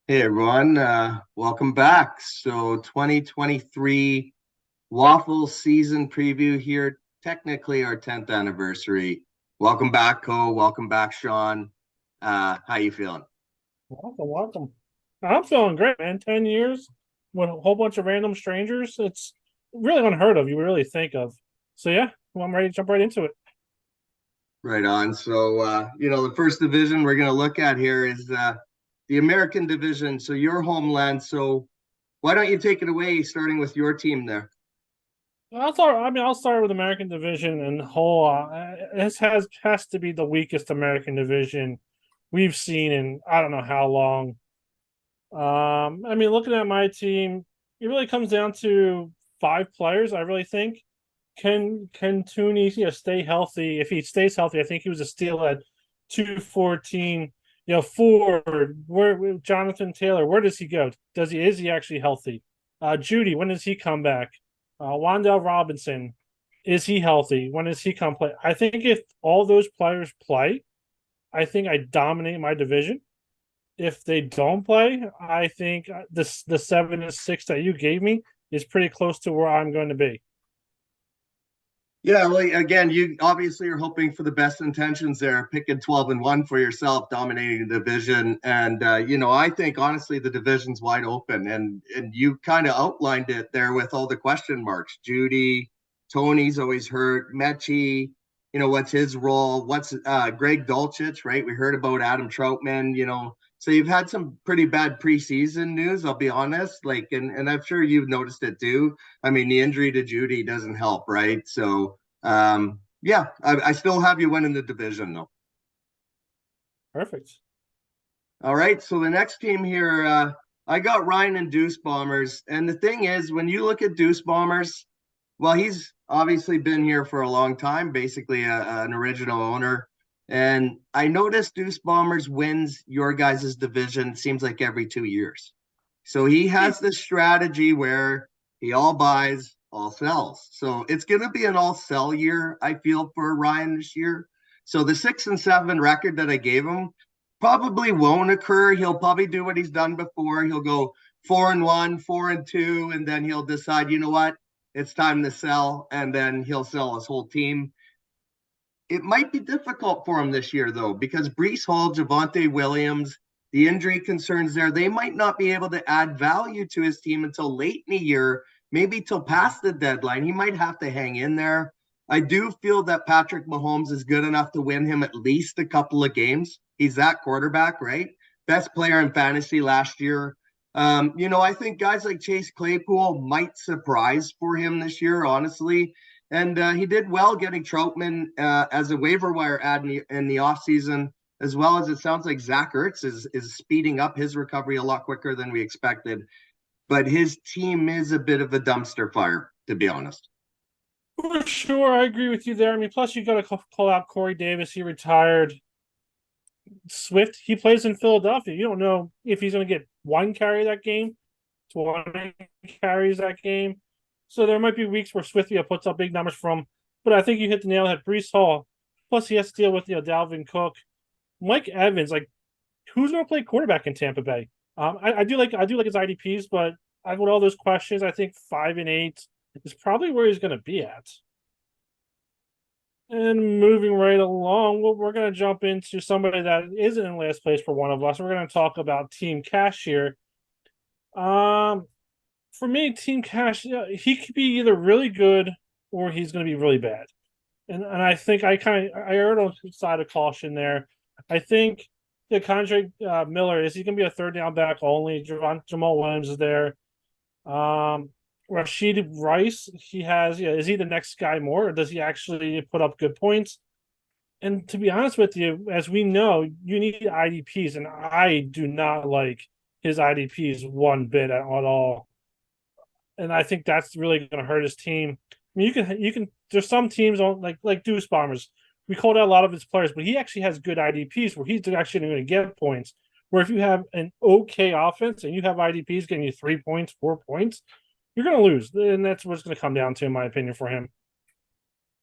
Hey everyone, welcome back. So 2023 Waffle season preview here, technically our 10th anniversary. Welcome back, Cole. Welcome back, Sean. How you feeling? Welcome. I'm feeling great, man. 10 years with a whole bunch of random strangers. It's really unheard of, you really think of. So, yeah, well, I'm ready to jump right into it. Right on. So the first division we're going to look at here is the American division. So your homeland. So why don't you take it away, starting with your team there? I'll start with American Division and whole. This has to be the weakest American Division we've seen in I don't know how long. Looking at my team, it really comes down to five players. I really think can Tooney, stay healthy? If he stays healthy, I think he was a steal at 214. Ford, where Jonathan Taylor, where does he go? Is he actually healthy? Judy, when does he come back? Wandell Robinson, is he healthy? When does he come play? I think if all those players play, I think I dominate my division. If they don't play, I think the 7-6 that you gave me is pretty close to where I'm going to be. Yeah, well, again, you obviously are hoping for the best intentions there, picking 12-1 for yourself, dominating the division. And I think honestly the division's wide open. And you kind of outlined it there with all the question marks. Judy, Tony's always hurt, Mechie, what's his role? What's Greg Dulcich, right? We heard about Adam Troutman. So you've had some pretty bad preseason news, I'll be honest. And I'm sure you've noticed it too. I mean, the injury to Judy doesn't help, right? So, yeah, I still have you winning the division, though. Perfect. All right. So the next team here, I got Ryan and Deuce Bombers. And the thing is, when you look at Deuce Bombers, well, he's obviously been here for a long time, basically an original owner. And I noticed Deuce Bombers wins your guys' division, seems like every 2 years. So he has this strategy where he all buys, all sells. So it's going to be an all sell year, I feel, for Ryan this year. So the 6-7 record that I gave him probably won't occur. He'll probably do what he's done before. He'll go 4-1, 4-2, and then he'll decide, you know what, it's time to sell, and then he'll sell his whole team. It might be difficult for him this year, though, because Brees Hall, Javonte Williams, the injury concerns there, they might not be able to add value to his team until late in the year, maybe till past the deadline. He might have to hang in there. I do feel that Patrick Mahomes is good enough to win him at least a couple of games. He's that quarterback, right? Best player in fantasy last year. I think guys like Chase Claypool might surprise for him this year, honestly. And he did well getting Troutman as a waiver wire ad in the offseason, as well as it sounds like Zach Ertz is speeding up his recovery a lot quicker than we expected. But his team is a bit of a dumpster fire, to be honest. For sure, I agree with you there. Plus you got to call out Corey Davis. He retired. Swift, he plays in Philadelphia. You don't know if he's going to get one carry that game, 20 carries that game. So there might be weeks where Swift puts up big numbers from. But I think you hit the nail on the head. Brees Hall. Plus he has to deal with Dalvin Cook, Mike Evans. Like, who's going to play quarterback in Tampa Bay? I do like his IDPs, but with all those questions, I think 5-8 is probably where he's going to be at. And moving right along, we're going to jump into somebody that isn't in last place for one of us. We're going to talk about Team Cash here. For me, Team Cash, he could be either really good or he's going to be really bad. And I think I erred on the side of caution there. I think Condre Miller, is he going to be a third down back only? Jamal Williams is there. Rashid Rice, he has, is he the next guy more, or does he actually put up good points? And to be honest with you, as we know, you need IDPs, and I do not like his IDPs one bit at all. And I think that's really going to hurt his team. I mean, you can. There's some teams on like Deuce Bombers. We called out a lot of his players, but he actually has good IDPs where he's actually going to get points. Where if you have an okay offense and you have IDPs getting you 3 points, 4 points, you're going to lose, and that's what it's going to come down to, in my opinion, for him.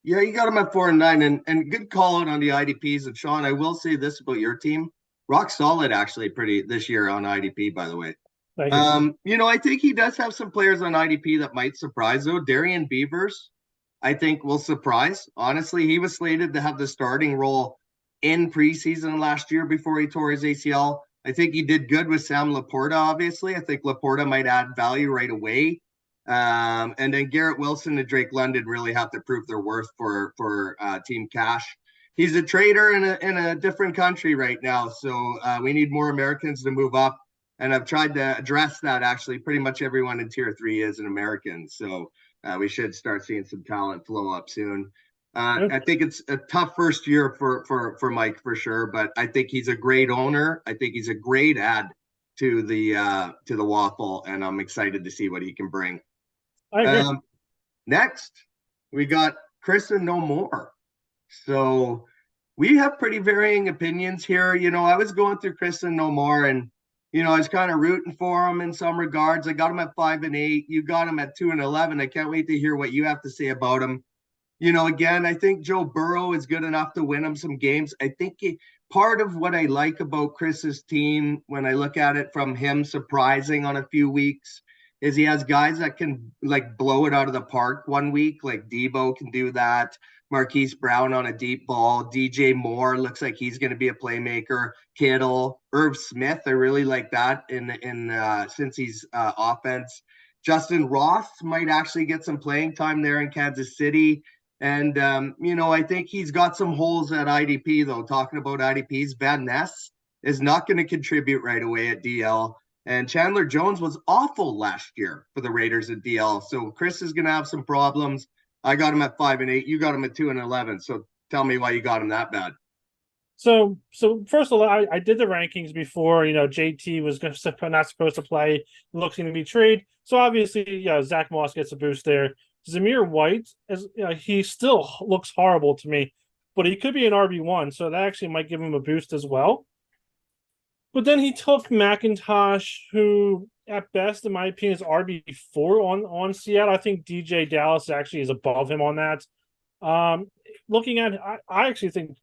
Yeah, you got him at 4-9, and good call out on the IDPs. And Sean, I will say this about your team. rock solid actually pretty this year on IDP, by the way. Thank you. I think he does have some players on IDP that might surprise though. Darian Beavers, I think will surprise. Honestly, he was slated to have the starting role in preseason last year before he tore his ACL. I think he did good with Sam Laporta, obviously. I think Laporta might add value right away. And then Garrett Wilson and Drake London really have to prove their worth for Team Cash. He's a trader in a different country right now, so we need more Americans to move up. And I've tried to address that. Actually, pretty much everyone in Tier 3 is an American, so we should start seeing some talent flow up soon. I think it's a tough first year for Mike for sure, but I think he's a great owner. I think he's a great add to the Wffl, and I'm excited to see what he can bring. I agree. Next, we got Chris and No More. So we have pretty varying opinions here. I was going through Chris and No More, and I was kind of rooting for him in some regards. I got him at 5-8. You got him at 2-11. I can't wait to hear what you have to say about him. Again, I think Joe Burrow is good enough to win him some games. I think part of what I like about Chris's team, when I look at it from him surprising on a few weeks, is he has guys that can like blow it out of the park one week, like Debo can do that. Marquise Brown on a deep ball. DJ Moore looks like he's going to be a playmaker. Kittle, Irv Smith, I really like that in since he's offense. Justin Ross might actually get some playing time there in Kansas City. And, I think he's got some holes at IDP, though. Talking about IDPs, Van Ness is not going to contribute right away at DL. And Chandler Jones was awful last year for the Raiders at DL. So Chris is going to have some problems. I got him at 5-8. You got him at 2-11. So tell me why you got him that bad. So first of all, I did the rankings before. JT was not supposed to play, looking to be traded. So obviously, Zach Moss gets a boost there. Zamir White, he still looks horrible to me, but he could be an RB1, so that actually might give him a boost as well. But then he took McIntosh, who at best, in my opinion, is RB4 on Seattle. I think DJ Dallas actually is above him on that. Looking at, I actually think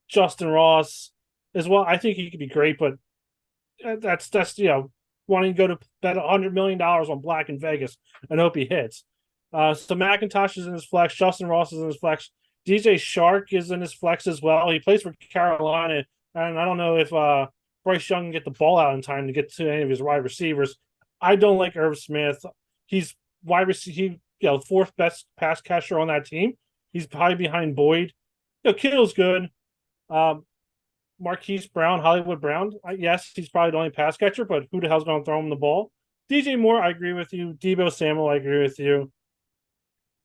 Justin Ross as well. I think he could be great, but that's wanting to go to bet $100 million on Black in Vegas and hope he hits. So McIntosh is in his flex. Justin Ross is in his flex. DJ Shark is in his flex as well. He plays for Carolina, and I don't know if Bryce Young can get the ball out in time to get to any of his wide receivers. I don't like Irv Smith. He's wide receiver, fourth best pass catcher on that team. He's probably behind Boyd. Kittle's good. Marquise Brown, Hollywood Brown. Yes, he's probably the only pass catcher, but who the hell's going to throw him the ball? DJ Moore, I agree with you. Debo Samuel, I agree with you.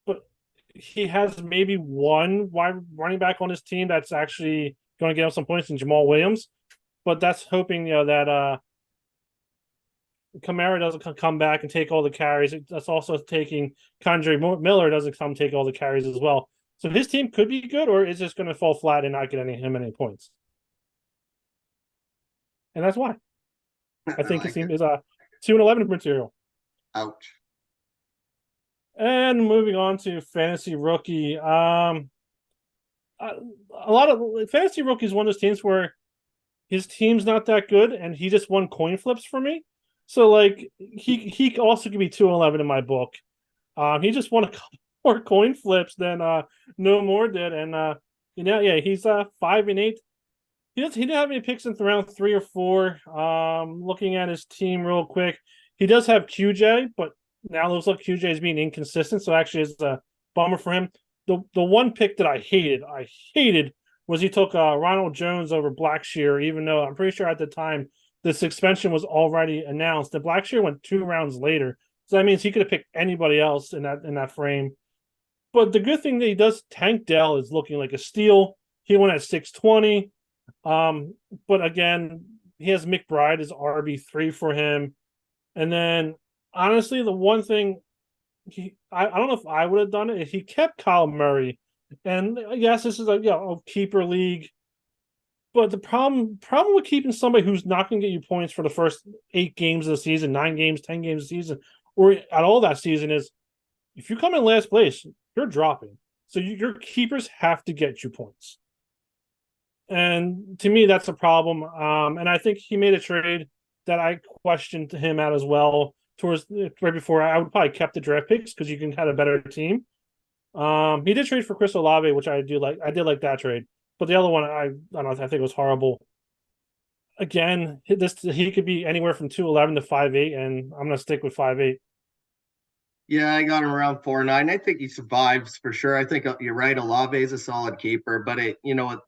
But he has maybe one wide running back on his team that's actually going to get him some points in Jamal Williams. But that's hoping, that Kamara doesn't come back and take all the carries. That's also taking Kendre Miller doesn't come take all the carries as well. So his team could be good, or is just going to fall flat and not get any points. And that's why. I think his team is 2-11 material. Ouch. And moving on to fantasy rookie. A lot of fantasy rookie is one of those teams where his team's not that good, and he just won coin flips for me. So like he also could be 2-11 in my book. He just won a couple more coin flips than No More did, and he's 5-8. He didn't have any picks in round 3 or 4. Looking at his team real quick, he does have QJ, but now looks like QJ is being inconsistent. So actually, it's a bummer for him. The one pick that I hated was he took Ronald Jones over Blackshear, even though I'm pretty sure at the time the suspension was already announced. The Blackshear went 2 rounds later, so that means he could have picked anybody else in that frame. But the good thing that he does, Tank Dell is looking like a steal. He went at 620. But again, he has McBride as RB3 for him. And then honestly, the one thing I don't know if I would have done it if he kept Kyle Murray. And yes, this is a keeper league. But the problem with keeping somebody who's not going to get you points for the first 8 games of the season, 9 games, 10 games of the season, or at all that season is if you come in last place, you're dropping. So your keepers have to get you points. And to me, that's a problem. And I think he made a trade that I questioned him at as well. Towards right before, I would probably kept the draft picks because you can have a better team. He did trade for Chris Olave, which I do like. I did like that trade, but the other one, I don't know. I think it was horrible. Again, this he could be anywhere from 2'11" to 5'8", and I'm gonna stick with 5'8". Yeah, I got him around 4'9". I think he survives for sure. I think you're right. Olave is a solid keeper, but a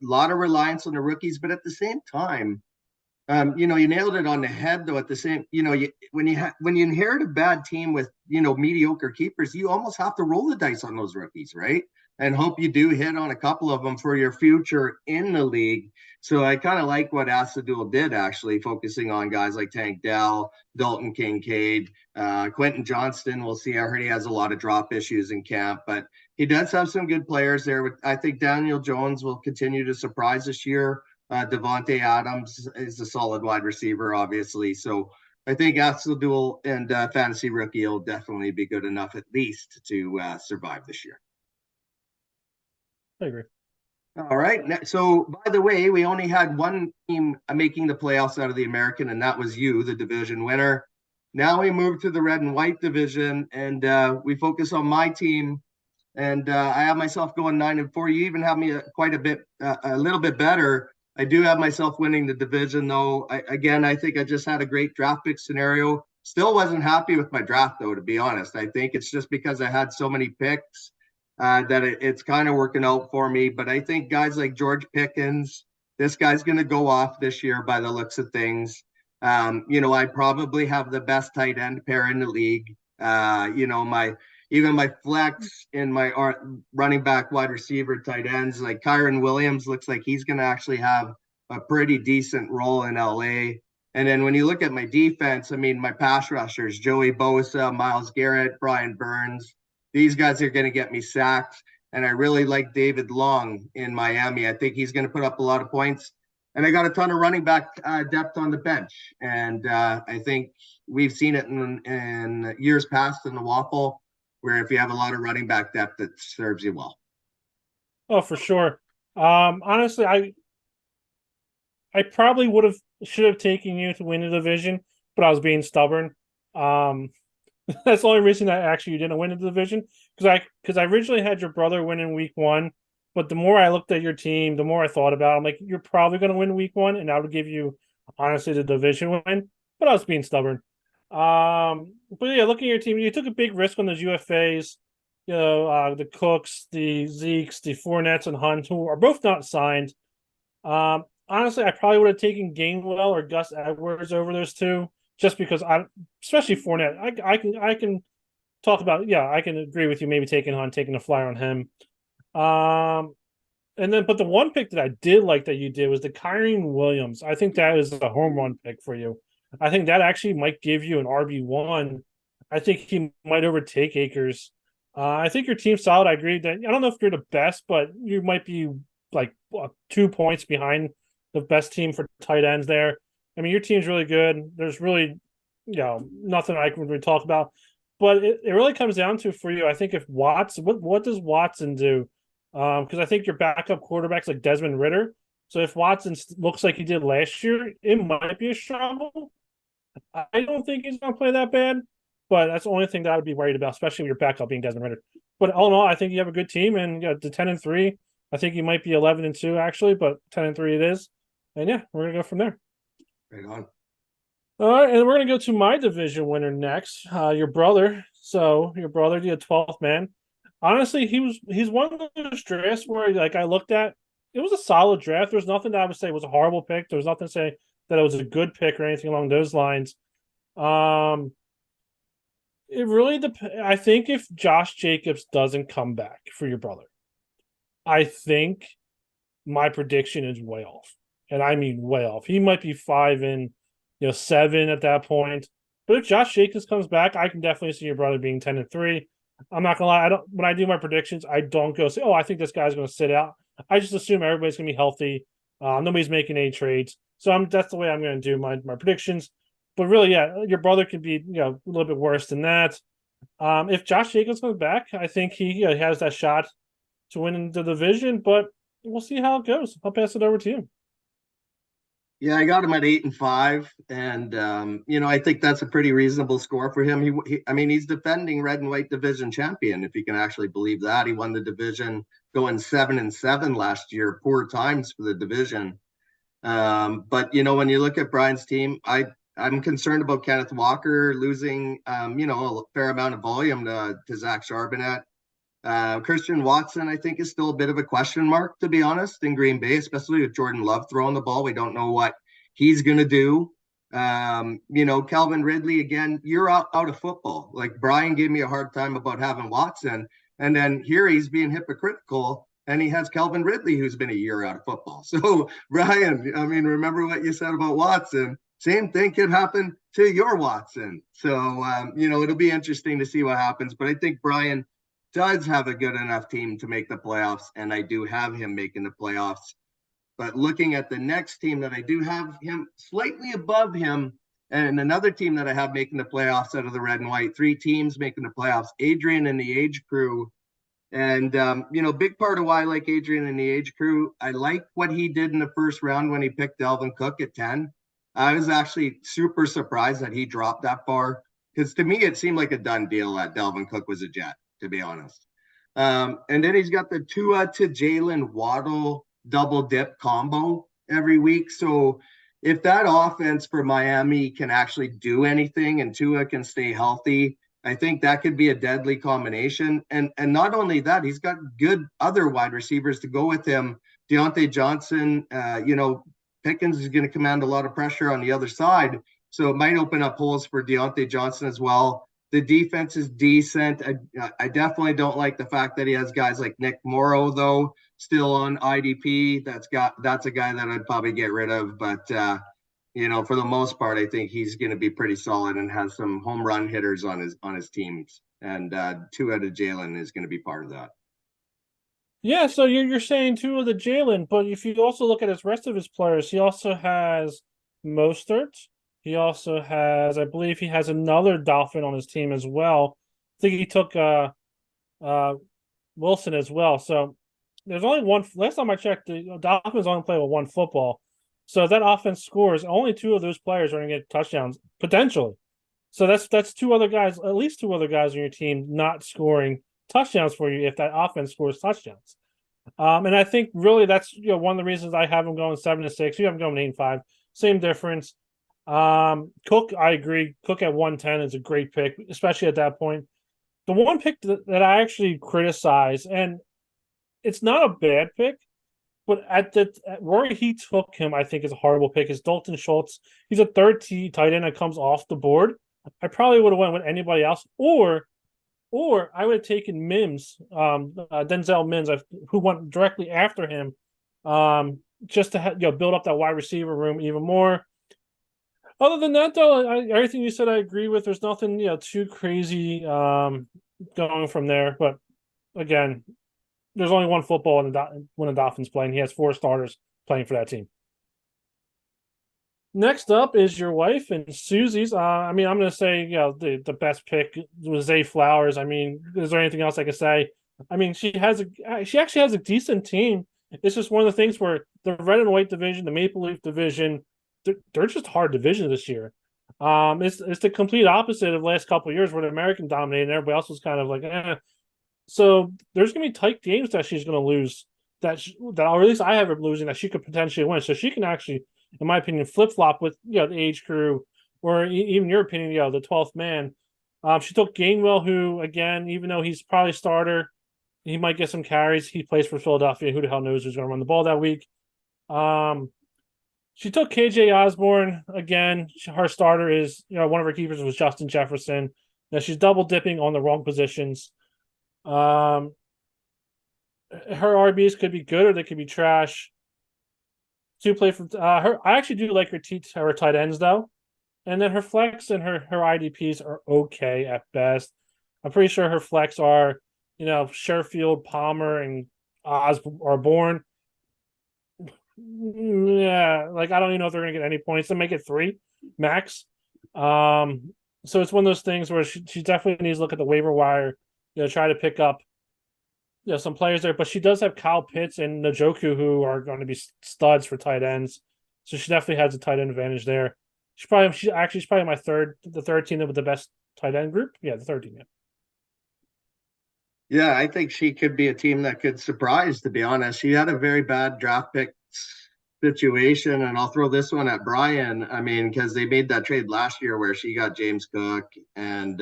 lot of reliance on the rookies. But at the same time, you nailed it on the head though. At the same, when you inherit a bad team with mediocre keepers, you almost have to roll the dice on those rookies, right? And hope you do hit on a couple of them for your future in the league. So I kind of like what Asadul did, actually, focusing on guys like Tank Dell, Dalton Kincaid, Quentin Johnston. We'll see. I heard he has a lot of drop issues in camp, but he does have some good players there. I think Daniel Jones will continue to surprise this year. Devontae Adams is a solid wide receiver, obviously. So I think Duel and Fantasy Rookie will definitely be good enough, at least, to survive this year. I agree. All right. So, by the way, we only had one team making the playoffs out of the American, and that was you, the division winner. Now we move to the red and white division, and we focus on my team. And I have myself going 9-4. You even have me a little bit better. I do have myself winning the division, though. I think I just had a great draft pick scenario. Still wasn't happy with my draft, though, to be honest. I think it's just because I had so many picks that it's kind of working out for me. But I think guys like George Pickens, this guy's going to go off this year by the looks of things. I probably have the best tight end pair in the league. My flex in my running back, wide receiver, tight ends, like Kyron Williams looks like he's going to actually have a pretty decent role in LA. And then when you look at my defense, I mean, my pass rushers, Joey Bosa, Myles Garrett, Brian Burns, these guys are going to get me sacked. And I really like David Long in Miami. I think he's going to put up a lot of points. And I got a ton of running back depth on the bench. And I think we've seen it in years past in the Waffle, where if you have a lot of running back depth, it serves you well. Oh, for sure. Honestly, I probably should have taken you to win the division, but I was being stubborn. That's the only reason that actually you didn't win the division, because I originally had your brother win in week 1, but the more I looked at your team, the more I thought about it. I'm like, you're probably going to win week 1, and I would give you honestly the division win, but I was being stubborn. But yeah, looking at your team, you took a big risk on those UFAs. The Cooks, the Zekes, the Fournettes, and Hunt, who are both not signed. Honestly, I probably would have taken Gainwell or Gus Edwards over those two, just because especially Fournette. I can talk about. Yeah, I can agree with you. Maybe taking a flyer on him. But the one pick that I did like that you did was the Kyren Williams. I think that is a home run pick for you. I think that actually might give you an RB1. I think he might overtake Akers. I think your team's solid. I agree that I don't know if you're the best, but you might be like 2 points behind the best team for tight ends there. I mean, your team's really good. There's really, nothing I can really talk about. But it really comes down to for you, I think, if Watson, what does Watson do? Because I think your backup quarterback's like Desmond Ridder. So if Watson looks like he did last year, it might be a struggle. I don't think he's going to play that bad, but that's the only thing that I would be worried about, especially with your backup being Desmond Ridder. But all in all, I think you have a good team, and the 10-3. I think you might be 11-2 actually, but 10-3 it is. And yeah, we're gonna go from there. Right on. All right, and we're gonna go to my division winner next. Your brother. So your brother, the 12th man. Honestly, he's one of those drafts where like I looked at, it was a solid draft. There's nothing that I would say was a horrible pick. There was nothing to say that it was a good pick or anything along those lines. It really depends. I think if Josh Jacobs doesn't come back for your brother, I think my prediction is way off. And I mean way off. He might be 5-7 at that point. But if Josh Jacobs comes back, I can definitely see your brother being 10-3. I'm not gonna lie. When I do my predictions, I don't go say, "Oh, I think this guy's going to sit out." I just assume everybody's going to be healthy. Nobody's making any trades, so that's the way I'm going to do my predictions. But really, yeah, your brother could be a little bit worse than that. If Josh Jacobs comes back, I think he has that shot to win the division. But we'll see how it goes. I'll pass it over to you. Yeah, I got him at 8-5, and I think that's a pretty reasonable score for him. I mean, he's defending red and white division champion, if you can actually believe that. He won the division going 7-7 last year. Poor times for the division. But when you look at Brian's team, I'm concerned about Kenneth Walker losing a fair amount of volume to Zach Charbonnet. Christian Watson, I think, is still a bit of a question mark, to be honest, in Green Bay, especially with Jordan Love throwing the ball. We don't know what he's going to do. Calvin Ridley, again, you're out of football. Like, Brian gave me a hard time about having Watson, and then here he's being hypocritical, and he has Calvin Ridley, who's been a year out of football. So, Brian, I mean, remember what you said about Watson. Same thing could happen to your Watson. So, it'll be interesting to see what happens. But I think Brian does have a good enough team to make the playoffs, and I do have him making the playoffs. But looking at the next team that I do have him slightly above him, and another team that I have making the playoffs out of the red and white, 3 teams making the playoffs, Adrian and the Age Crew. And, big part of why I like Adrian and the Age Crew, I like what he did in the first round when he picked Dalvin Cook at 10. I was actually super surprised that he dropped that far, because to me, it seemed like a done deal that Dalvin Cook was a Jet, to be honest. And then he's got the Tua to Jalen Waddle double dip combo every week. So if that offense for Miami can actually do anything and Tua can stay healthy, I think that could be a deadly combination. And not only that, he's got good other wide receivers to go with him. Deontay Johnson, Pickens is going to command a lot of pressure on the other side. So it might open up holes for Deontay Johnson as well. The defense is decent. I definitely don't like the fact that he has guys like Nick Morrow, though, still on IDP. That's a guy that I'd probably get rid of. But, for the most part, I think he's going to be pretty solid and has some home run hitters on his teams. And Tua of Jalen is going to be part of that. Yeah, so you're saying two of the Jalen, but if you also look at his rest of his players, he also has Mostert. He also has, I believe, he has another Dolphin on his team as well. I think he took Wilson as well. So there's only one. Last time I checked, the Dolphins only play with one football. So if that offense scores, only 2 of those players are going to get touchdowns potentially. So that's 2 other guys, at least 2 other guys on your team not scoring touchdowns for you if that offense scores touchdowns. And I think really that's one of the reasons I have them going 7-6. You have them going 8-5. Same difference. Cook, I agree. Cook at 110 is a great pick, especially at that point. The one pick that I actually criticize, and it's not a bad pick, but at where he took him, I think is a horrible pick. Is Dalton Schultz? He's a third tight end that comes off the board. I probably would have went with anybody else, or I would have taken Mims, Denzel Mims, who went directly after him, just to build up that wide receiver room even more. Other than that, though, everything you said I agree with. There's nothing too crazy going from there. But again, there's only one football when the Dolphins play, and he has 4 starters playing for that team. Next up is your wife and Susie's. I'm going to say the best pick was Zay Flowers. I mean, is there anything else I can say? I mean, she actually has a decent team. It's just one of the things where the red and white division, the Maple Leaf division, they're just hard division this year. It's the complete opposite of the last couple of years where the American dominated and everybody else was kind of like, eh. So there's going to be tight games that she's going to lose or at least I have her losing that she could potentially win. So she can actually, in my opinion, flip-flop with the Age Crew, or even your opinion, the 12th man. She took Gainwell, who, again, even though he's probably starter, he might get some carries. He plays for Philadelphia. Who the hell knows who's going to run the ball that week? She took KJ Osborne. Again, her starter is, one of her keepers was Justin Jefferson. Now she's double dipping on the wrong positions. Her RBs could be good or they could be trash. To play for her, I actually do like her tight ends though, and then her flex and her IDPs are okay at best. I'm pretty sure her flex are Sherfield, Palmer, and Osborne. Yeah, like I don't even know if they're gonna get any points. To make it 3 max. So it's one of those things where she definitely needs to look at the waiver wire, try to pick up some players there, but she does have Kyle Pitts and Njoku who are going to be studs for tight ends. So she definitely has a tight end advantage there. She's probably the third team with the best tight end group. Yeah, the third team. Yeah. Yeah, I think she could be a team that could surprise, to be honest. She had a very bad draft pick situation, and I'll throw this one at Brian. I mean, because they made that trade last year where she got James Cook and,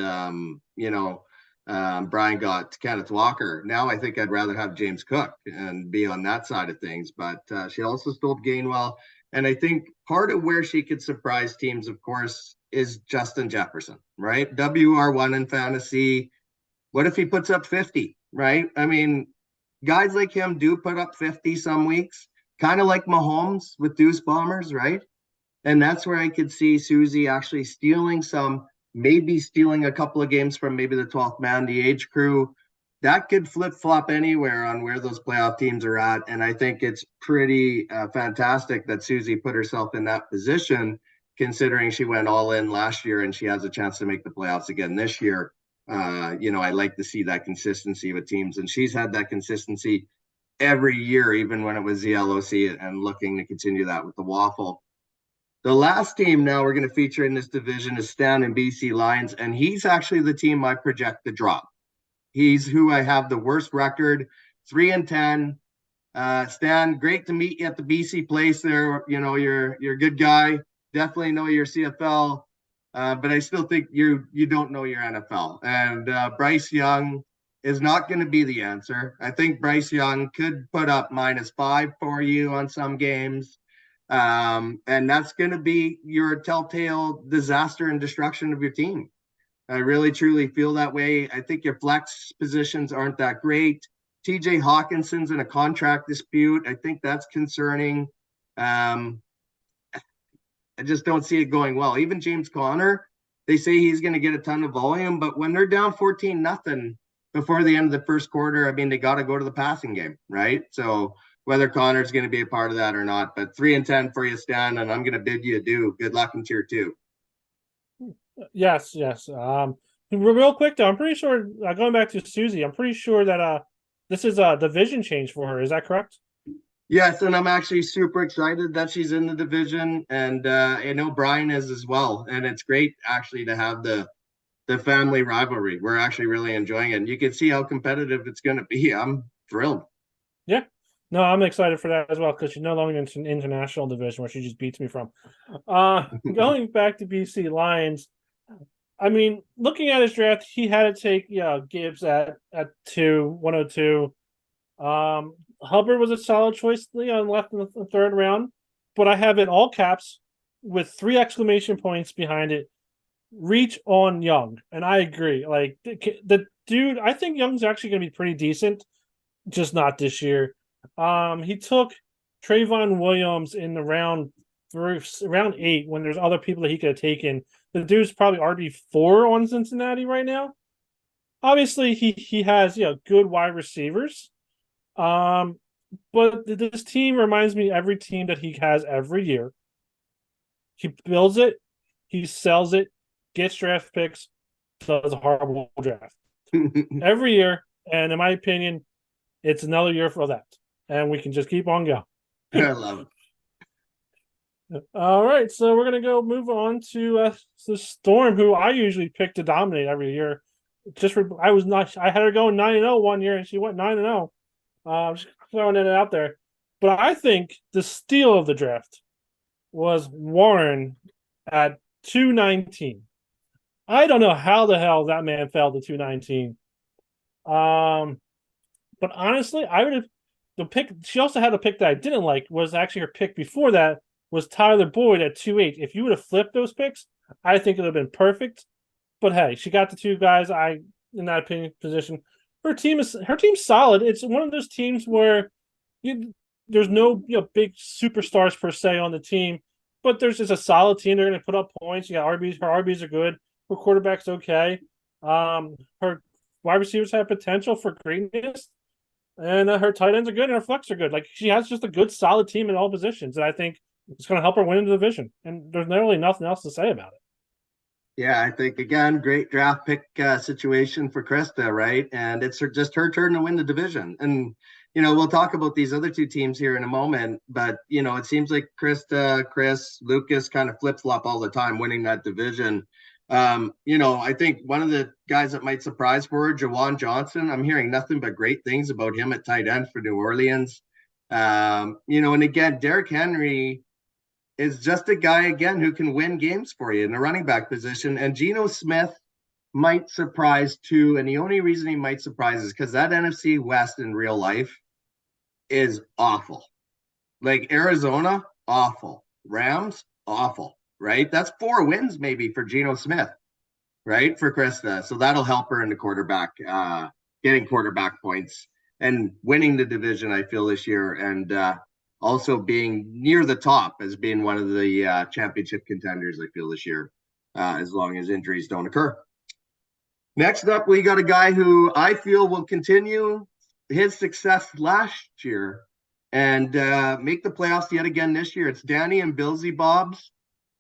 Brian got Kenneth Walker. Now I think I'd rather have James Cook and be on that side of things, but she also stole Gainwell. And I think part of where she could surprise teams, of course, is Justin Jefferson, right? WR1 in fantasy. What if he puts up 50, right? I mean, guys like him do put up 50 some weeks, kind of like Mahomes with Deuce Bombers, right? And that's where I could see Susie actually maybe stealing a couple of games from maybe the 12th man, the age crew. That could flip-flop anywhere on where those playoff teams are at. And I think it's pretty fantastic that Susie put herself in that position, considering she went all in last year and she has a chance to make the playoffs again this year. I like to see that consistency with teams, and she's had that consistency every year, even when it was the LOC, and looking to continue that with the Wffl. The last team now we're going to feature in this division is Stan and BC Lions, and he's actually the team I project to drop. He's who I have the worst record, 3-10. Stan, great to meet you at the BC place there. You're a good guy. Definitely know your CFL. But I still think you don't know your NFL. And Bryce Young is not going to be the answer. I think Bryce Young could put up -5 for you on some games. And that's going to be your telltale disaster and destruction of your team. I really, truly feel that way. I think your flex positions aren't that great. TJ Hawkinson's in a contract dispute. I think that's concerning. I just don't see it going well. Even James Conner, they say he's going to get a ton of volume, but when they're down 14-0 before the end of the first quarter, I mean, they got to go to the passing game, right? So whether Connor's going to be a part of that or not, but 3-10 for you, Stan, and I'm going to bid you adieu. Good luck in tier 2. Yes. Real quick though, I'm pretty sure going back to Susie, I'm pretty sure that this is a division change for her. Is that correct? Yes, and I'm actually super excited that she's in the division, and I know Brian is as well. And it's great actually to have the family rivalry. We're actually really enjoying it. And you can see how competitive it's going to be. I'm thrilled. Yeah. No, I'm excited for that as well because she's no longer in an international division where she just beats me from. Going back to BC Lions, I mean, looking at his draft, he had to take Gibbs at 102. Hubbard was a solid choice, left in the third round, but I have it all caps with 3 exclamation points behind it. Reach on Young, and I agree. Like the dude, I think Young's actually going to be pretty decent, just not this year. He took Trayvon Williams in the round 8 when there's other people that he could have taken. The dude's probably RB4 on Cincinnati right now. Obviously, he has good wide receivers. But this team reminds me of every team that he has every year. He builds it, he sells it, gets draft picks, does a horrible draft every year. And in my opinion, it's another year for that. And we can just keep on going. I love it. All right, so we're gonna move on to the Storm, who I usually pick to dominate every year. I had her going 9-0 one year, and she went 9-0. Just throwing it out there. But I think the steal of the draft was Warren at 219. I don't know how the hell that man fell to 219. But honestly, I would have the pick. She also had a pick that I didn't like. Was actually her pick before that was Tyler Boyd at 2.8. If you would have flipped those picks, I think it would have been perfect. But hey, she got the 2 guys. In that opinion position. Her team's solid. It's one of those teams where there's no big superstars per se on the team, but there's just a solid team. They're going to put up points. You got RBs. Her RBs are good. Her quarterback's okay. Her wide receivers have potential for greatness, and her tight ends are good, and her flex are good. Like she has just a good, solid team in all positions, and I think it's going to help her win the division. And there's really nothing else to say about it. Yeah, I think again, great draft pick situation for Krista, right? And it's just her turn to win the division. And we'll talk about these other two teams here in a moment, but it seems like Krista, Chris, Lucas kind of flip flop all the time, winning that division. I think one of the guys that might surprise for her, Jawan Johnson. I'm hearing nothing but great things about him at tight end for New Orleans. And again, Derrick Henry is just a guy again who can win games for you in the running back position. And Geno Smith might surprise too. And the only reason he might surprise is because that NFC West in real life is awful. Like Arizona, awful. Rams, awful. Right? That's 4 wins maybe for Geno Smith, right? For Krista. So that'll help her in the quarterback, getting quarterback points and winning the division, I feel, this year. And also being near the top as being one of the championship contenders, I feel, this year, as long as injuries don't occur. Next up, we got a guy who I feel will continue his success last year and make the playoffs yet again this year. It's Danny and Billsy Bobs,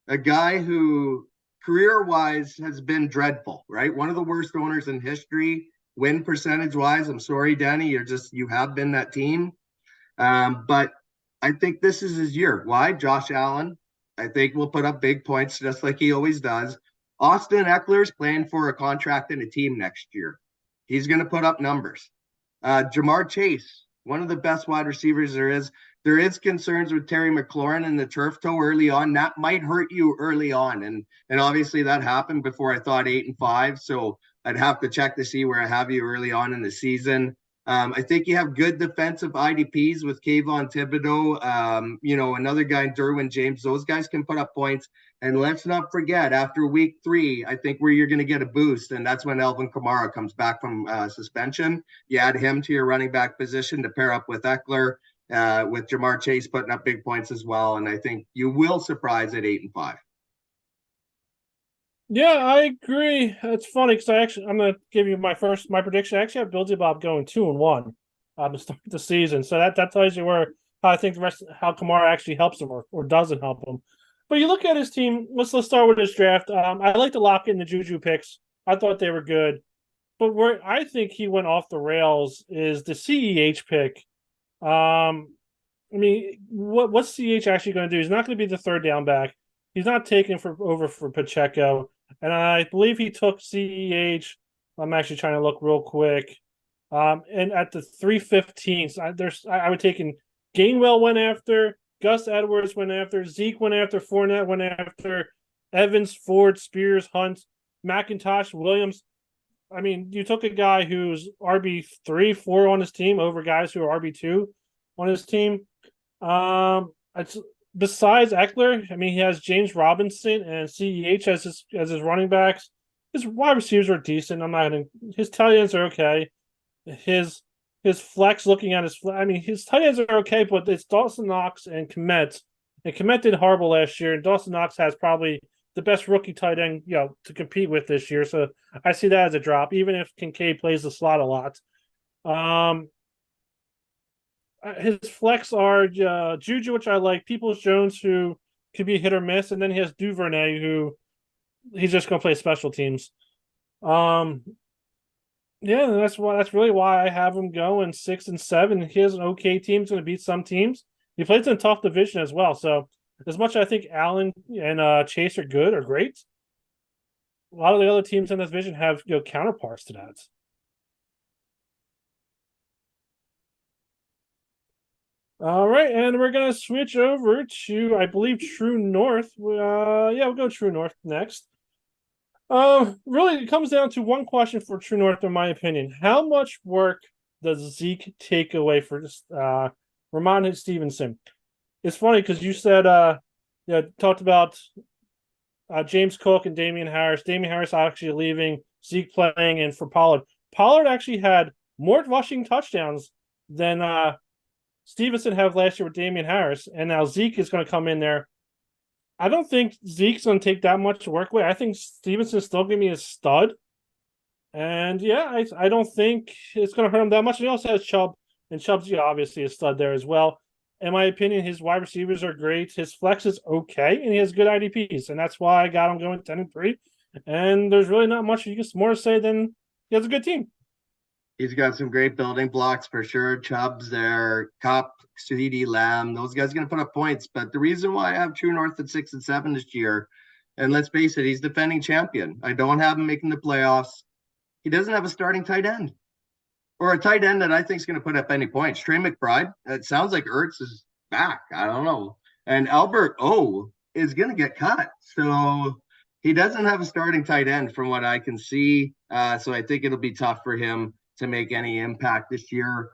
a guy who career-wise has been dreadful, right? One of the worst owners in history, win percentage-wise. I'm sorry, Danny, you have been that team. But I think this is his year. Why? Josh Allen, I think, will put up big points just like he always does. Austin Eckler's playing for a contract and a team next year. He's going to put up numbers. Jamar Chase, one of the best wide receivers there is. There is concerns with Terry McLaurin and the turf toe early on. That might hurt you early on. And obviously that happened before I thought 8-5. So I'd have to check to see where I have you early on in the season. I think you have good defensive IDPs with Kayvon Thibodeau, another guy, Derwin James. Those guys can put up points. And let's not forget, after week 3, I think where you're going to get a boost, and that's when Alvin Kamara comes back from suspension. You add him to your running back position to pair up with Eckler, with Jamar Chase putting up big points as well. And I think you will surprise at 8-5. Yeah, I agree. It's funny because I'm gonna give you my prediction. I actually have Billy Bob going 2-1 to start the season. So that tells you where how I think how Kamara actually helps him or doesn't help him. But you look at his team. Let's start with his draft. I like to lock in the Juju picks. I thought they were good, but where I think he went off the rails is the CEH pick. I mean, what's CEH actually going to do? He's not going to be the third down back. He's not taking over for Pacheco. And I believe he took CEH. I'm actually trying to look real quick. And at the 315s, I would take in Gainwell went after, Gus Edwards went after, Zeke went after, Fournette went after, Evans, Ford, Spears, Hunt, McIntosh, Williams. I mean, you took a guy who's RB3, 4 on his team over guys who are RB2 on his team. It's besides Eckler, I mean, he has James Robinson and CEH as his running backs. His wide receivers are decent. His tight ends are okay. His flex, looking at his tight ends are okay, but it's Dawson Knox and Kmet. And Kmet did horrible last year, and Dawson Knox has probably the best rookie tight end, to compete with this year. So I see that as a drop, even if Kincaid plays the slot a lot. His flex are Juju, which I like, Peoples-Jones, who could be hit or miss, and then he has Duvernay, who he's just going to play special teams. Yeah, that's really why I have him going 6 and 7. He has an okay team. He's going to beat some teams. He plays in a tough division as well. So as much as I think Allen and Chase are good or great, a lot of the other teams in this division have counterparts to that. All right, and we're gonna switch over to, I believe, True North. We'll go True North next. Really, it comes down to one question for True North, in my opinion. How much work does Zeke take away for Ramon Stevenson? It's funny because you said, talked about James Cook and Damian Harris. Damian Harris actually leaving, Zeke playing, and for Pollard. Pollard actually had more rushing touchdowns than Stevenson had last year with Damian Harris, and now Zeke is going to come in there. I don't think Zeke's going to take that much work away. I think Stevenson's still going to be a stud. And yeah, I don't think it's going to hurt him that much. And he also has Chubb, and Chubb's obviously a stud there as well. In my opinion, his wide receivers are great. His flex is okay, and he has good IDPs, and that's why I got him going 10 and 3. and there's really not much you can more to say than he has a good team. He's got some great building blocks for sure. Chubb's there, Cup, CD Lamb. Those guys are going to put up points. But the reason why I have True North at 6-7 this year, and let's face it, he's defending champion. I don't have him making the playoffs. He doesn't have a starting tight end or a tight end that I think is going to put up any points. Trey McBride, it sounds like Ertz is back. I don't know. And Albert O is going to get cut. So he doesn't have a starting tight end from what I can see. So I think it'll be tough for him to make any impact this year.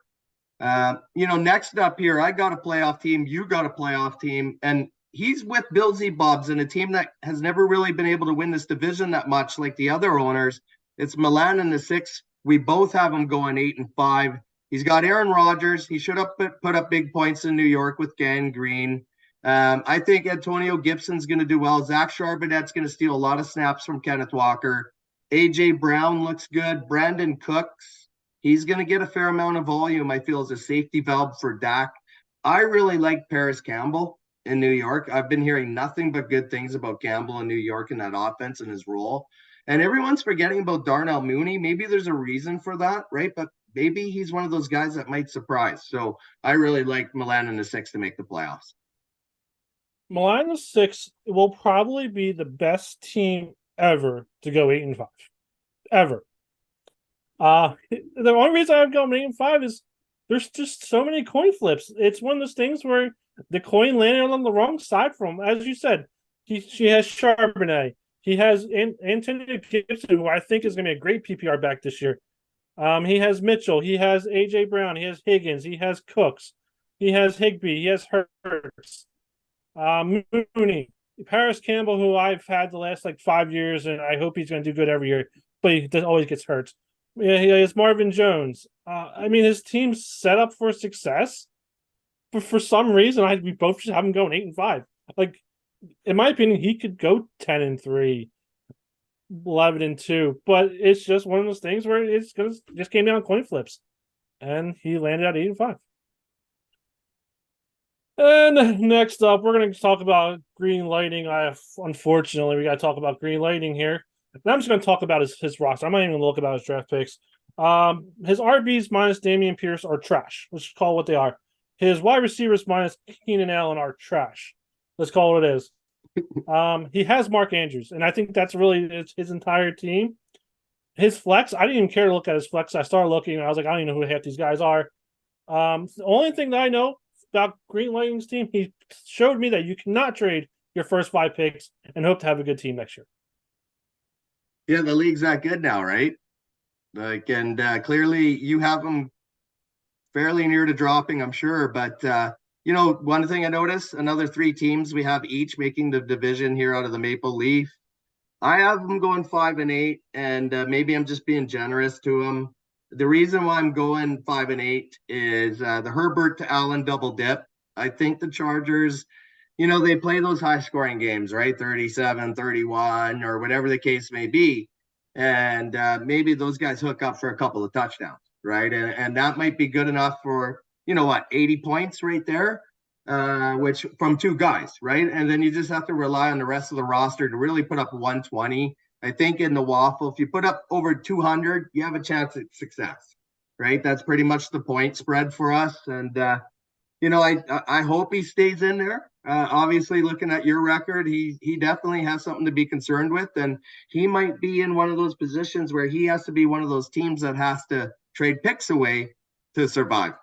Next up here, I got a playoff team. You got a playoff team. And he's with Bill Z Bobs and a team that has never really been able to win this division that much like the other owners. It's Milan in the 6. We both have him going 8-5. He's got Aaron Rodgers. He should have put up big points in New York with Gang Green. I think Antonio Gibson's going to do well. Zach Charbonnet's going to steal a lot of snaps from Kenneth Walker. A.J. Brown looks good. Brandon Cooks, he's going to get a fair amount of volume, I feel, as a safety valve for Dak. I really like Paris Campbell in New York. I've been hearing nothing but good things about Campbell in New York and that offense and his role. And everyone's forgetting about Darnell Mooney. Maybe there's a reason for that, right? But maybe he's one of those guys that might surprise. So I really like Milan in the 6 to make the playoffs. Milan in the 6 will probably be the best team ever to go 8-5. Ever. The only reason I've gone 8-5 is there's just so many coin flips. It's one of those things where the coin landed on the wrong side for him. As you said, she has Charbonnet. He has Antonio Gibson, who I think is going to be a great PPR back this year. He has Mitchell. He has A.J. Brown. He has Higgins. He has Cooks. He has Higbee. He has Hurts. Mooney. Paris Campbell, who I've had the last 5 years, and I hope he's going to do good every year, but he always gets hurt. Yeah, he has Marvin Jones. His team's set up for success, but for some reason, we both just have him going 8-5. In my opinion, he could go 10-3, 11-2, but it's just one of those things where it's gonna just came down to coin flips, and he landed at 8-5. And next up, we're going to talk about green lighting. Unfortunately, we got to talk about green lighting here. And I'm just going to talk about his roster. I'm not even going to look about his draft picks. His RBs minus Damian Pierce are trash. Let's call it what they are. His wide receivers minus Keenan Allen are trash. Let's call it what it is. He has Mark Andrews, and I think that's really his entire team. His flex, I didn't even care to look at his flex. I started looking, and I was like, I don't even know who half these guys are. The only thing that I know about Green Lightning's team, he showed me that you cannot trade your first 5 picks and hope to have a good team next year. Yeah, the league's that good now, right? Clearly you have them fairly near to dropping, I'm sure. But one thing I noticed, another 3 teams we have each making the division here out of the Maple Leaf. I have them going 5-8, and maybe I'm just being generous to them. The reason why I'm going 5-8 is the Herbert to Allen double dip. I think the Chargers, they play those high scoring games, right? 37, 31, or whatever the case may be. And maybe those guys hook up for a couple of touchdowns, right? And that might be good enough for, 80 points right there, which from 2 guys, right? And then you just have to rely on the rest of the roster to really put up 120. I think in the Wffl, if you put up over 200, you have a chance at success, right? That's pretty much the point spread for us. And, I hope he stays in there. Obviously, looking at your record, he definitely has something to be concerned with. And he might be in one of those positions where he has to be one of those teams that has to trade picks away to survive.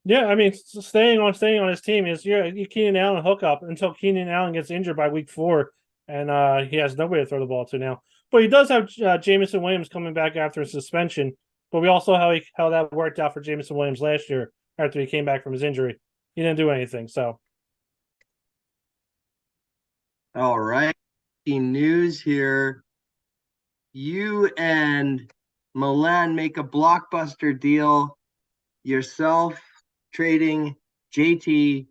Yeah, staying on his team is Keenan Allen hook up until Keenan Allen gets injured by week 4. And he has nobody to throw the ball to now. But he does have Jameson Williams coming back after a suspension. But we also how that worked out for Jameson Williams last year after he came back from his injury. He didn't do anything. So, all right. News here. You and Milan make a blockbuster deal. Yourself trading JT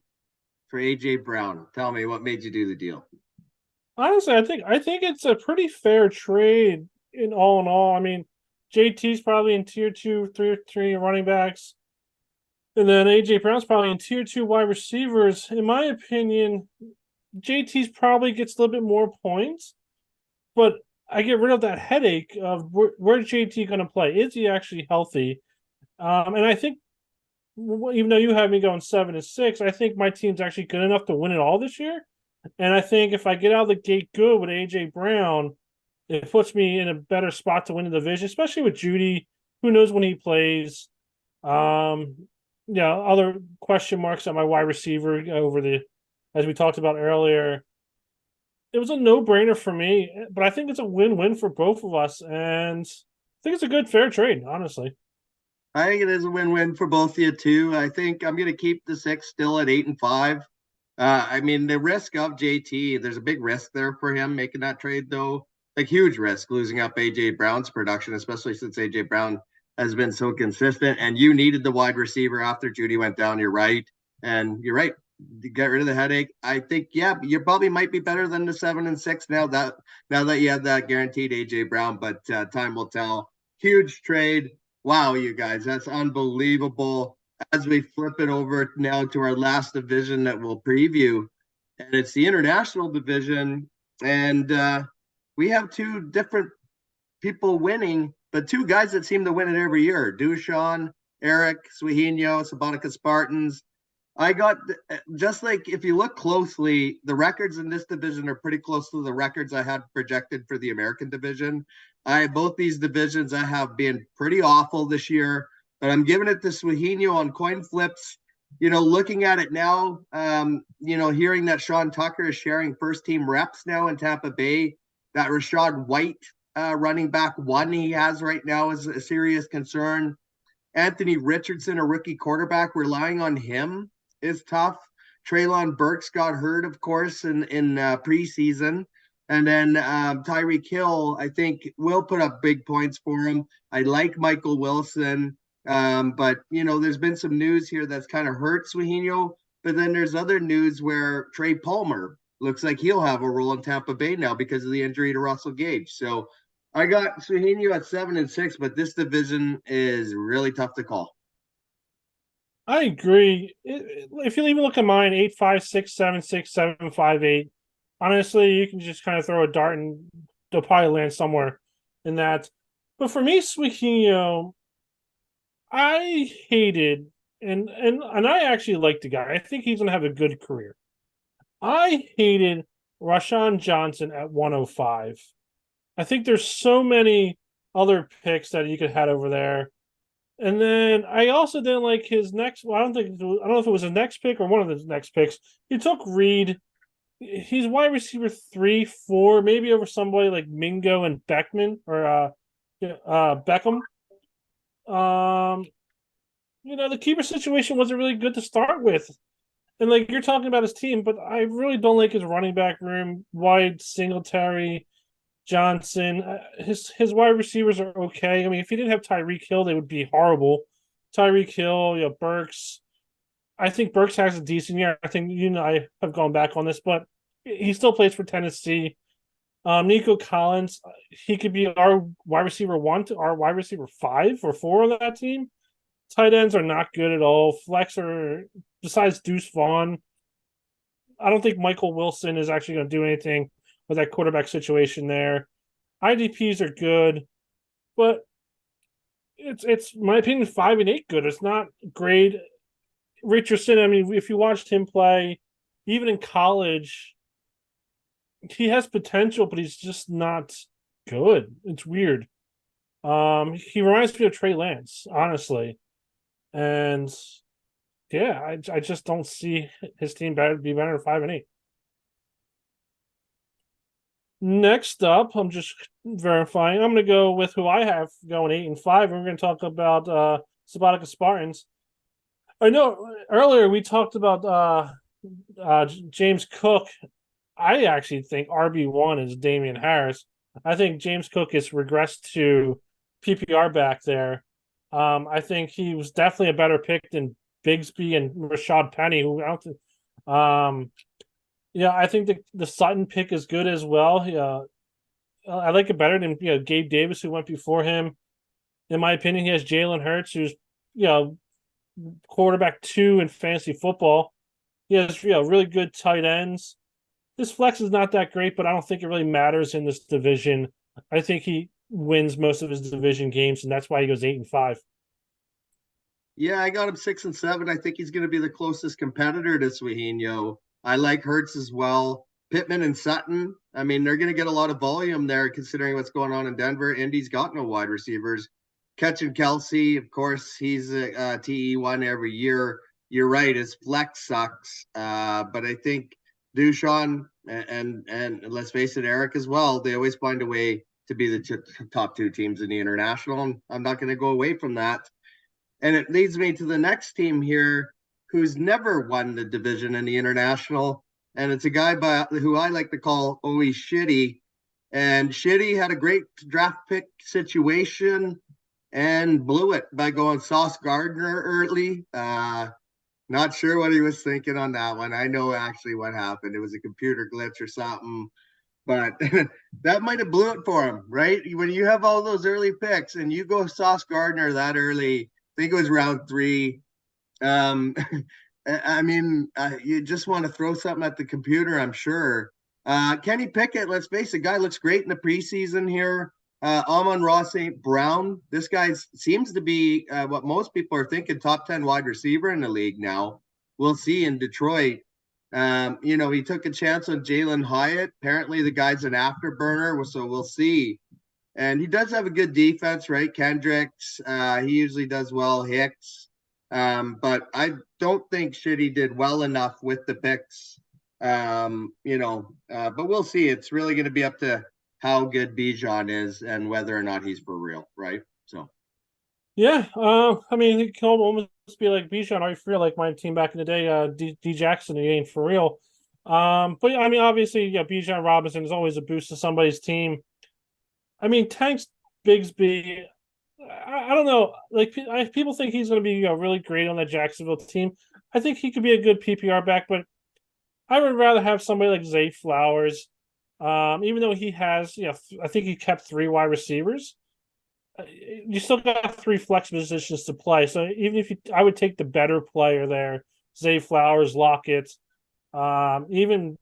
for AJ Brown. Tell me what made you do the deal. Honestly, I think it's a pretty fair trade in all. JT's probably in tier 2, 3 running backs. And then AJ Brown's probably in tier 2 wide receivers. In my opinion, JT's probably gets a little bit more points. but I get rid of that headache of where's JT going to play? Is he actually healthy? And I think even though you have me going 7-6, I think my team's actually good enough to win it all this year. And I think if I get out of the gate good with AJ Brown, it puts me in a better spot to win the division, especially with Judy. Who knows when he plays? Other question marks on my wide receiver as we talked about earlier. It was a no-brainer for me, but I think it's a win-win for both of us, and I think it's a good, fair trade, honestly. I think it is a win-win for both of you too. I think I'm going to keep the 6 still at 8-5. I mean, the risk of JT, there's a big risk there for him making that trade, though. A huge risk losing up AJ Brown's production, especially since AJ Brown has been so consistent. And you needed the wide receiver after Judy went down. You're right, and you're right. Get rid of the headache. I think, yeah, you probably might be better than the 7-6 now that you have that guaranteed AJ Brown. But time will tell. Huge trade. Wow, you guys, that's unbelievable. As we flip it over now to our last division that we'll preview, and it's the international division, and we have two different people winning, but two guys that seem to win it every year: Dushan, Eric, Suihino, Sabatica Spartans. I got, just like, if you look closely, the records in this division are pretty close to the records I had projected for the American division. Both these divisions I have been pretty awful this year, but I'm giving it to Suihino on coin flips. Looking at it now, hearing that Sean Tucker is sharing first team reps now in Tampa Bay, that Rashad White running back one he has right now is a serious concern. Anthony Richardson, a rookie quarterback, relying on him is tough. Treylon Burks got hurt, of course, in preseason. And then Tyreek Hill, I think, will put up big points for him. I like Michael Wilson. But, there's been some news here that's kind of hurt Suihino. But then there's other news where Trey Palmer looks like he'll have a role in Tampa Bay now because of the injury to Russell Gage. So I got Suihino at 7-6, but this division is really tough to call. I agree. If you even look at mine, 8-5, 6-7, 6-7, 5-8. Honestly, you can just kind of throw a dart and they'll probably land somewhere in that. But for me, Suihino, I hated and I actually like the guy. I think he's gonna have a good career. I hated Rashawn Johnson at 105. I think there's so many other picks that you could have over there. And then I also didn't like his next. Well, I don't know if it was his next pick or one of his next picks. He took Reed. He's wide receiver 3, 4, maybe over somebody like Mingo and Beckman or Beckham. The keeper situation wasn't really good to start with. And like you're talking about his team, but I really don't like his running back room. White, Singletary, Johnson. His wide receivers are okay. I mean, if he didn't have Tyreek Hill, they would be horrible. Tyreek Hill, Burks. I think Burks has a decent year. I think I have gone back on this, but he still plays for Tennessee. Nico Collins, he could be our wide receiver 1 to our wide receiver 5 or 4 on that team. Tight ends are not good at all. Flex are, besides Deuce Vaughn, I don't think Michael Wilson is actually going to do anything with that quarterback situation there. IDPs are good, but it's my opinion 5-8 good. It's not great. Richardson, I mean, if you watched him play, even in college, he has potential, but he's just not good. It's weird. He reminds me of Trey Lance, honestly. And yeah, I just don't see his team be better than 5-8. Next up, I'm just verifying. I'm going to go with who I have going 8-5. And we're going to talk about Sabatica Spartans. I know earlier we talked about James Cook. I actually think RB1 is Damian Harris. I think James Cook has regressed to PPR back there. I think he was definitely a better pick than Bigsby and Rashad Penny, who out. I think the Sutton pick is good as well. I like it better than Gabe Davis, who went before him. In my opinion, he has Jalen Hurts, who's quarterback 2 in fantasy football. He has really good tight ends. his flex is not that great, but I don't think it really matters in this division. I think he wins most of his division games, and that's why he goes 8-5. Yeah, I got him 6-7. I think he's going to be the closest competitor to Swahino. I like Hertz as well. Pittman and Sutton. I mean, they're going to get a lot of volume there, considering what's going on in Denver. Indy's got no wide receivers. Catching Kelsey, of course, he's a TE1 every year. You're right, his flex sucks, but I think Dushan and let's face it, Eric as well. They always find a way to be the top two teams in the international. And I'm not going to go away from that. And it leads me to the next team here who's never won the division in the international. And it's a guy who I like to call always Shitty. And Shitty had a great draft pick situation and blew it by going Sauce Gardner early. Not sure what he was thinking on that one. I know actually what happened. It was a computer glitch or something. But that might have blew it for him, right? When you have all those early picks and you go Sauce Gardner that early, I think it was round 3. I mean, you just want to throw something at the computer, I'm sure. Kenny Pickett, let's face it, guy looks great in the preseason here. Amon-Ra St. Brown, this guy seems to be what most people are thinking, top 10 wide receiver in the league now. We'll see in Detroit. He took a chance on Jalen Hyatt. Apparently the guy's an afterburner, so we'll see. And he does have a good defense, right? Kendricks, he usually does well. Hicks. But I don't think Shitty did well enough with the picks. But we'll see. It's really going to be up to how good Bijan is and whether or not he's for real, right? So. Yeah, I mean, it can almost be like Bijan, are you for real? Like my team back in the day, D Jackson, he ain't for real. But I mean, obviously, yeah, Bijan Robinson is always a boost to somebody's team. I mean, Tanks Bigsby, I don't know. Like people think he's going to be really great on that Jacksonville team. I think he could be a good PPR back, but I would rather have somebody like Zay Flowers. Even though he has, I think he kept 3 wide receivers. You still got 3 flex positions to play. So even if I would take the better player there, Zay Flowers, Lockett, even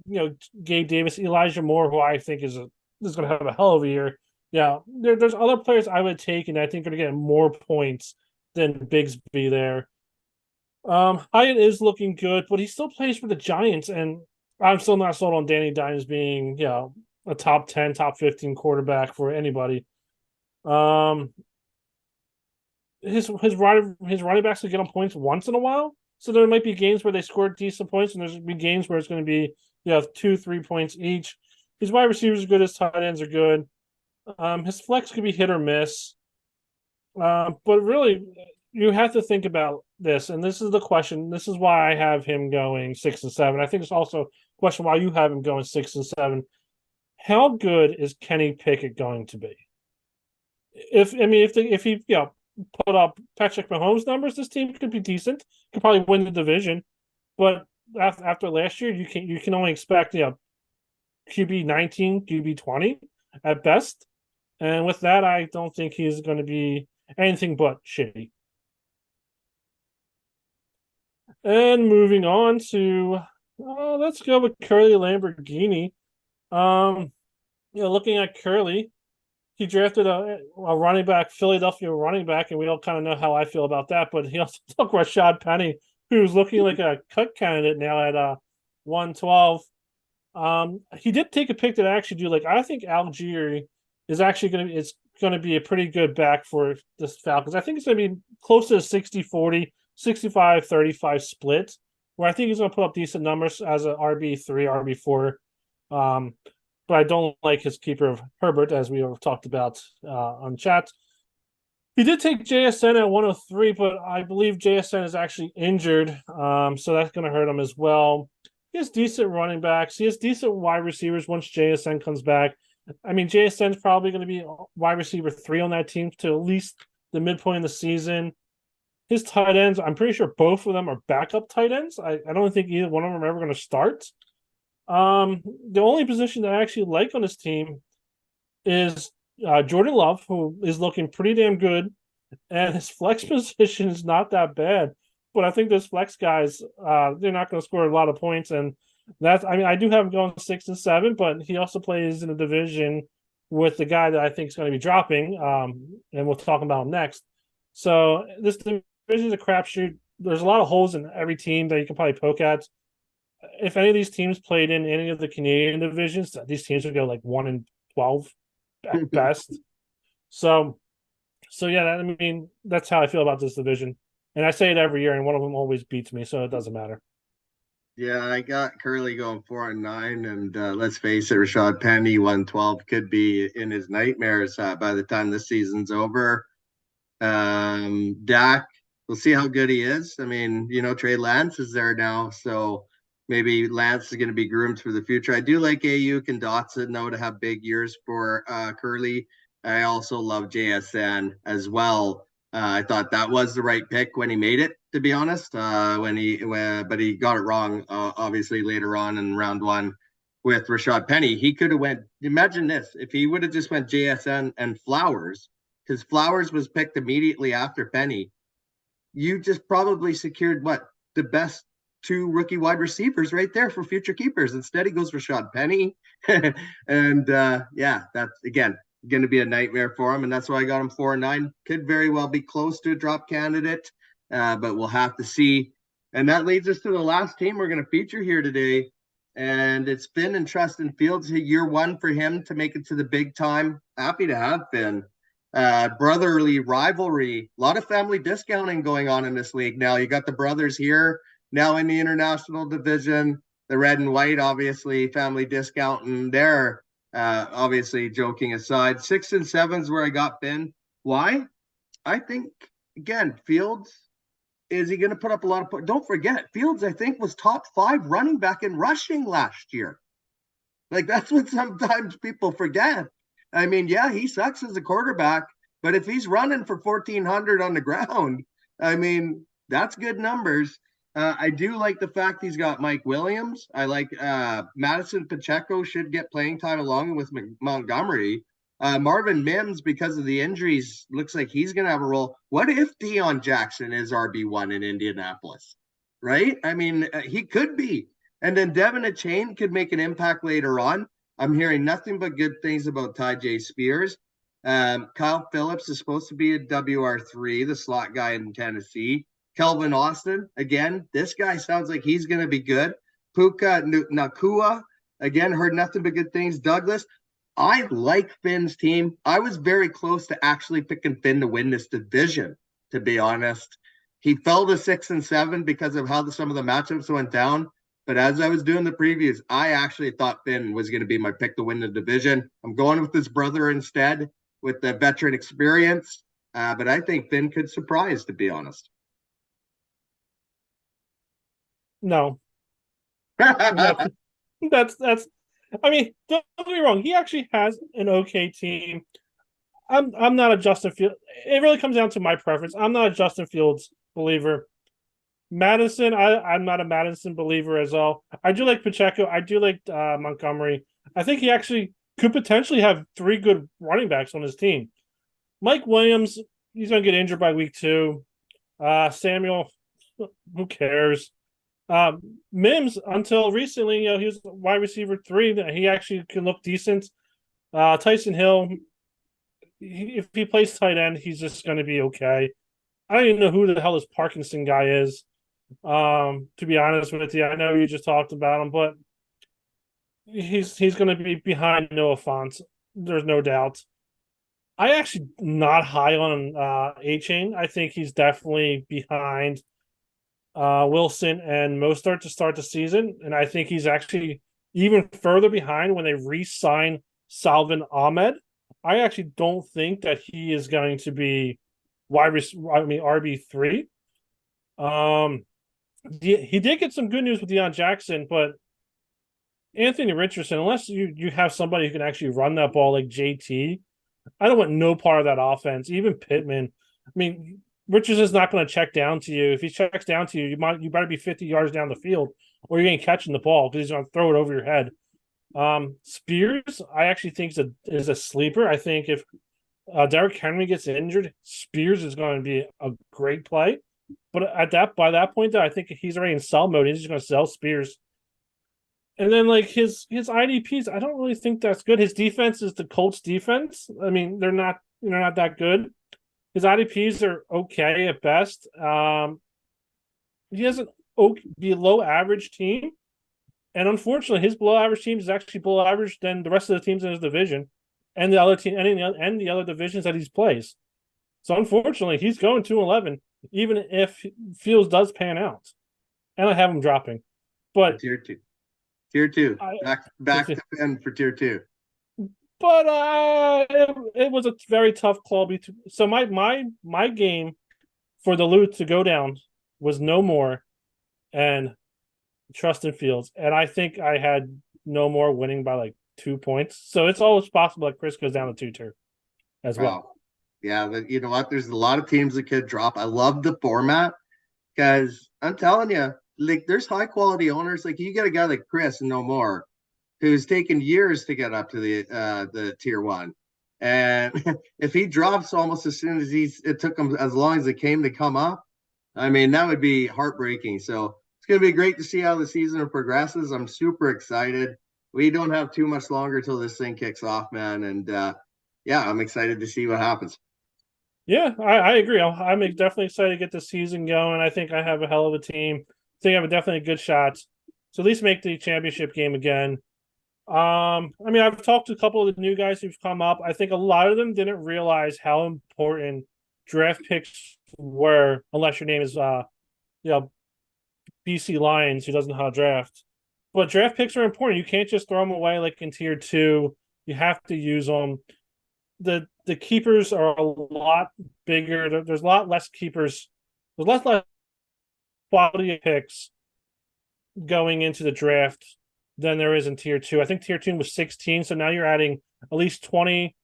Gabe Davis, Elijah Moore, who I think is going to have a hell of a year. Yeah, there's other players I would take, and I think are going to get more points than Bigsby there. Hyatt is looking good, but he still plays for the Giants, and I'm still not sold on Danny Dimes being, a top 10, top 15 quarterback for anybody. His running backs will get on points once in a while, so there might be games where they score decent points, and there's going to be games where it's going to be 2-3 points each. His wide receivers are good, his tight ends are good. His flex could be hit or miss. But really, you have to think about this, and this is the question. This is why I have him going 6-7. I think it's also a question why you have him going 6-7. How good is Kenny Pickett going to be? If he put up Patrick Mahomes numbers, this team could be decent. Could probably win the division, but after last year, you can only expect QB 19, QB 20 at best. And with that, I don't think he's going to be anything but shitty. And moving on to, let's go with Curly Lamborghini. Looking at Curly, he drafted a running back, Philadelphia running back, and we all kind of know how I feel about that. But he also took Rashad Penny, who's looking like a cut candidate now at 112. He did take a pick that I actually do like. I think Algier is actually going to be a pretty good back for this Falcons. I think it's going to be close to a 60-40, 65-35 split, where I think he's going to put up decent numbers as an RB3, RB4. But I don't like his keeper of Herbert, as we have talked about on chat. He did take JSN at 103, but I believe JSN is actually injured, so that's going to hurt him as well. He has decent running backs. He has decent wide receivers once JSN comes back. I mean, JSN is probably going to be wide receiver 3 on that team to at least the midpoint of the season. His tight ends, I'm pretty sure both of them are backup tight ends. I don't think either one of them are ever going to start. The only position that I actually like on this team is Jordan Love, who is looking pretty damn good, and his flex position is not that bad. But I think those flex guys, they're not going to score a lot of points, and I do have him going 6 and 7, but he also plays in a division with the guy that I think is going to be dropping. And we'll talk about him next. So this division is a crapshoot. There's a lot of holes in every team that you can probably poke at. If any of these teams played in any of the Canadian divisions, these teams would go like 1-12 at best. So, yeah, I mean that's how I feel about this division, and I say it every year, and one of them always beats me, so it doesn't matter. Yeah, I got Curly going 4-9, and let's face it, Rashad Penny 112 could be in his nightmares by the time this season's over. Dak, we'll see how good he is. I mean, Trey Lance is there now, so maybe Lance is going to be groomed for the future. I do like Ayuk and Dotson though to have big years for Curly. I also love JSN as well. I thought that was the right pick when he made it, to be honest. But he got it wrong, obviously later on in round one with Rashad Penny. He could have went. Imagine this: if he would have just went JSN and Flowers, because Flowers was picked immediately after Penny, you just probably secured the best two rookie wide receivers right there for future keepers. Instead, he goes for Rashad Penny, and yeah, that's again going to be a nightmare for him, and that's why I got him 4-9. Could very well be close to a drop candidate, but we'll have to see. And that leads us to the last team we're going to feature here today, and it's Finn and Trustin Fields. Year one for him to make it to the big time. Happy to have Finn. Brotherly rivalry, a lot of family discounting going on in this league now. You got the brothers here now in the international division, the red and white, obviously family discounting there. Obviously, joking aside, 6 and 7 is where I got Finn. Why? I think again, Fields, is he going to put up a lot of points? Don't forget, Fields, I think, was top 5 running back in rushing last year. Like, that's what sometimes people forget. I mean, yeah, he sucks as a quarterback, but if he's running for 1,400 on the ground, I mean, that's good numbers. I do like the fact he's got Mike Williams. I like Madison Pacheco should get playing time along with Montgomery. Marvin Mims, because of the injuries, looks like he's going to have a role. What if Deion Jackson is RB1 in Indianapolis? Right? I mean, he could be. And then Devin Achane could make an impact later on. I'm hearing nothing but good things about Ty J. Spears. Kyle Phillips is supposed to be a WR3, the slot guy in Tennessee. Kelvin Austin, again, this guy sounds like he's going to be good. Puka Nakua, again, heard nothing but good things. Douglas, I like Finn's team. I was very close to actually picking Finn to win this division, to be honest. He fell to 6 and 7 because of how some of the matchups went down. But as I was doing the previews, I actually thought Finn was going to be my pick to win the division. I'm going with his brother instead with the veteran experience. But I think Finn could surprise, to be honest. No, that's. I mean, don't get me wrong. He actually has an okay team. I'm not a Justin Fields. It really comes down to my preference. I'm not a Justin Fields believer. Madison, I'm not a Madison believer as well. I do like Pacheco. I do like Montgomery. I think he actually could potentially have 3 good running backs on his team. Mike Williams, he's going to get injured by week 2. Samuel, who cares? Mims, until recently, he was wide receiver 3. He actually can look decent. Tyson Hill, if he plays tight end, he's just going to be okay. I don't even know who the hell this Parkinson guy is. To be honest with you, I know you just talked about him, but he's going to be behind Noah Fant. There's no doubt. I actually not high on Achane. I think he's definitely behind Wilson and Mostert to start the season, and I think he's actually even further behind when they re-sign Salvin Ahmed. I actually don't think that he is going to be RB3. He did get some good news with Deion Jackson, but Anthony Richardson, unless you have somebody who can actually run that ball like JT, I don't want no part of that offense. Even Pittman. I mean, Richardson's not going to check down to you. If he checks down to you, you better be 50 yards down the field, or you ain't catching the ball because he's going to throw it over your head. Spears, I actually think is a sleeper. I think if Derrick Henry gets injured, Spears is going to be a great play. But by that point, though, I think he's already in sell mode. He's just going to sell Spears. And then like his IDPs, I don't really think that's good. His defense is the Colts defense. I mean, they're not that good. His IDPs are okay at best. He has an below average team, and unfortunately, his below average team is actually below average than the rest of the teams in his division, and the other team and the other divisions that he plays. So unfortunately, he's going 2-11, even if Fields does pan out, and I have him dropping. But Tier two. Tier two. I, Back to Ben for tier two. but it was a very tough call. So my game for the loot to go down was No More and Trustin Fields, and I think I had No More winning by like 2 points. So it's always possible that Chris goes down to 2-2 as well. Wow. Yeah, but you know what? There's a lot of teams that could drop. I love the format because I'm telling you, like there's high quality owners. Like you get a guy like Chris and No More, who's taken years to get up to the tier one. And if he drops almost as soon as it took him as long as it came to come up, I mean, that would be heartbreaking. So it's going to be great to see how the season progresses. I'm super excited. We don't have too much longer till this thing kicks off, man. And yeah, I'm excited to see what happens. Yeah, I agree. I'm definitely excited to get the season going. I think I have a hell of a team. I think I have definitely a good shot to at least make the championship game again. I mean, I've talked to a couple of the new guys who've come up. I think a lot of them didn't realize how important draft picks were, unless your name is you know, BC Lions, who doesn't know how to draft. But draft picks are important. You can't just throw them away like in tier two. You have to use them. The keepers are a lot bigger. There's a lot less keepers. There's less quality picks going into the draft than there is in tier two. I think tier two was 16, so now you're adding at least 20,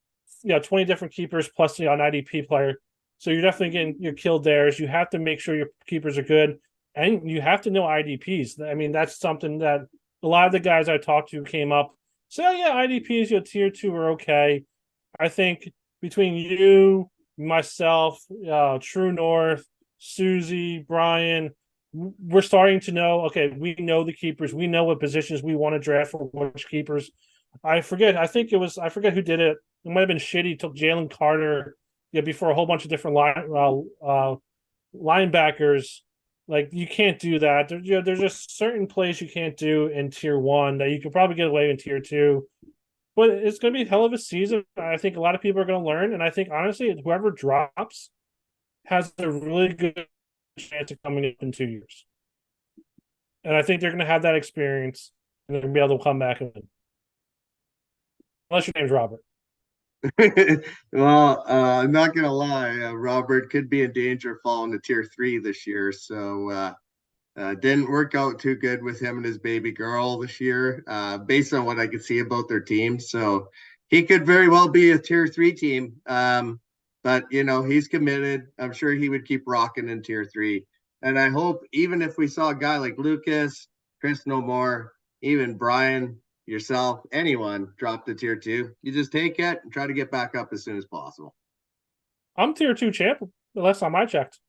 20 different keepers plus an IDP player. So you're definitely getting your killed theirs. You have to make sure your keepers are good, and you have to know IDPs. I mean, that's something that a lot of the guys I talked to came up. So yeah, IDPs, tier two are okay. I think between you, myself, True North, Susie, Brian, we're starting to know. Okay, we know the keepers. We know what positions we want to draft for which keepers. I forget. I think it was. I forget who did it. It might have been Shitty. Took Jalen Carter. Yeah, before a whole bunch of different linebackers. Like you can't do that. There's just certain plays you can't do in tier one that you could probably get away in tier two. But it's going to be a hell of a season. I think a lot of people are going to learn, and I think honestly, whoever drops has a really good chance of coming up in 2 years. And I think they're going to have that experience, and they're going to be able to come back and win. Unless your name's Robert. Well, I'm not gonna lie, Robert could be in danger of falling to tier three this year. So didn't work out too good with him and his baby girl this year, based on what I could see about their team. So he could very well be a tier three team. But he's committed. I'm sure he would keep rocking in tier three. And I hope even if we saw a guy like Lucas, Chris No More, even Brian, yourself, anyone drop to tier two, you just take it and try to get back up as soon as possible. I'm tier two champ. The last time I checked,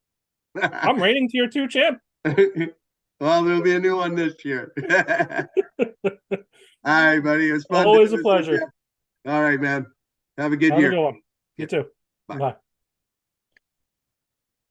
I'm reigning tier two champ. Well, there'll be a new one this year. All right, buddy. It was fun. Always a pleasure. All right, man. Have a good Have year. a good one. You too. Bye. Bye.